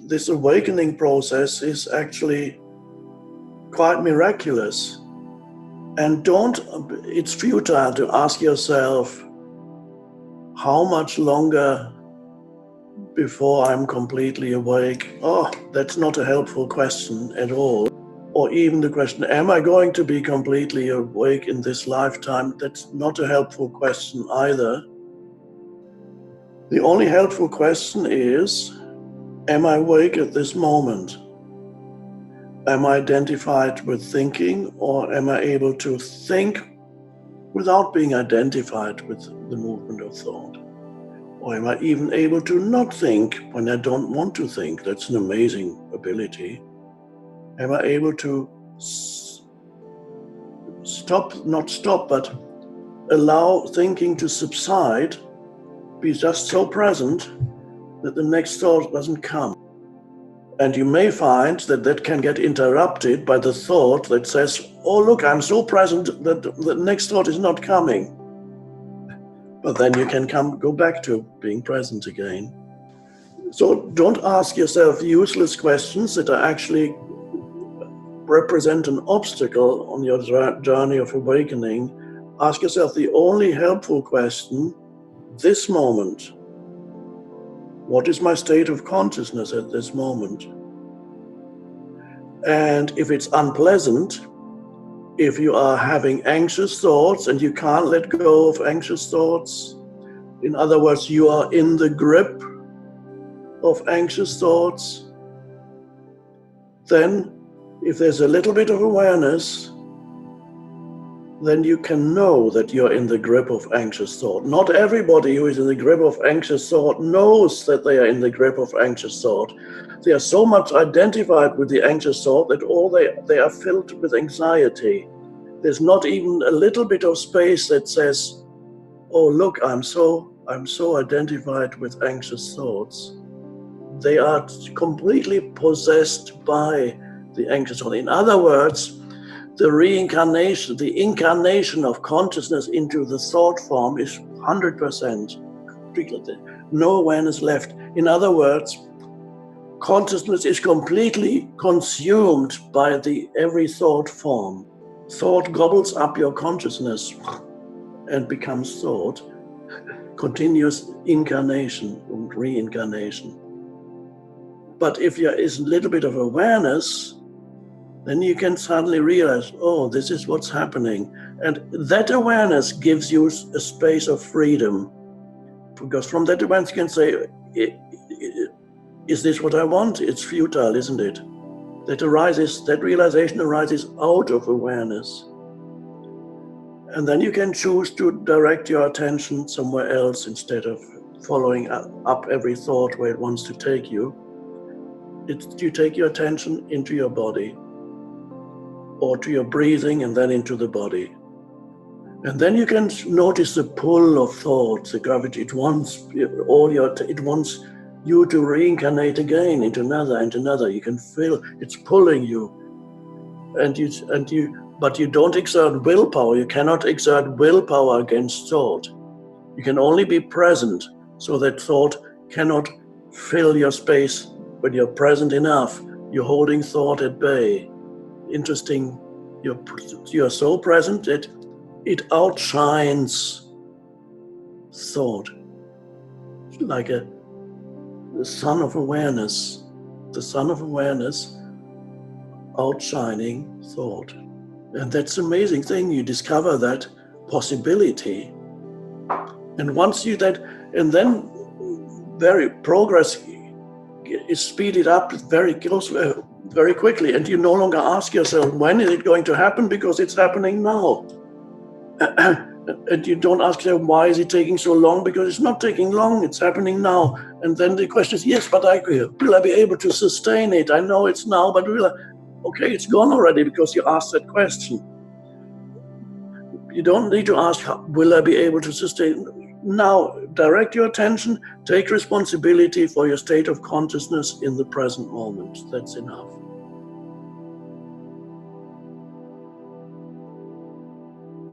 This awakening process is actually quite miraculous. And it's futile to ask yourself, how much longer before I'm completely awake? Oh, that's not a helpful question at all. Or even the question, am I going to be completely awake in this lifetime? That's not a helpful question either. The only helpful question is, am I awake at this moment? Am I identified with thinking, or am I able to think without being identified with the movement of thought? Or am I even able to not think when I don't want to think? That's an amazing ability. Am I able to but allow thinking to subside, be just so present that the next thought doesn't come? And you may find that can get interrupted by the thought that says, oh, look, I'm so present that the next thought is not coming. But then you can go back to being present again. So don't ask yourself useless questions that are actually represent an obstacle on your journey of awakening. Ask yourself the only helpful question, this moment. What is my state of consciousness at this moment? And if it's unpleasant, if you are having anxious thoughts and you can't let go of anxious thoughts, in other words, you are in the grip of anxious thoughts, then if there's a little bit of awareness, then you can know that you're in the grip of anxious thought. Not everybody who is in the grip of anxious thought knows that they are in the grip of anxious thought. They are so much identified with the anxious thought that they are filled with anxiety. There's not even a little bit of space that says, oh, look, I'm so identified with anxious thoughts. They are completely possessed by the anxious thought. In other words, the incarnation of consciousness into the thought form is 100%. No awareness left. In other words, consciousness is completely consumed by every thought form. Thought gobbles up your consciousness and becomes thought. Continuous incarnation and reincarnation. But if there is a little bit of awareness, then you can suddenly realize, oh, this is what's happening. And that awareness gives you a space of freedom. Because from that awareness you can say, is this what I want? It's futile, isn't it? That realization arises out of awareness. And then you can choose to direct your attention somewhere else instead of following up every thought where it wants to take you. You take your attention into your body, or to your breathing, and then into the body. And then you can notice the pull of thoughts, the gravity. It wants you to reincarnate again into another. You can feel it's pulling you. But you don't exert willpower. You cannot exert willpower against thought. You can only be present so that thought cannot fill your space. When you're present enough, you're holding thought at bay. Interesting, you're so present that it outshines thought. Like the sun of awareness. The sun of awareness outshining thought. And that's an amazing thing. You discover that possibility. And once you then progress is speeded up very quickly, and you no longer ask yourself, when is it going to happen? Because it's happening now. And you don't ask yourself, why is it taking so long? Because it's not taking long, it's happening now. And then the question is, yes, but will I be able to sustain it? I know it's now, but okay, it's gone already because you asked that question. You don't need to ask, will I be able to sustain? Now, direct your attention, take responsibility for your state of consciousness in the present moment. That's enough.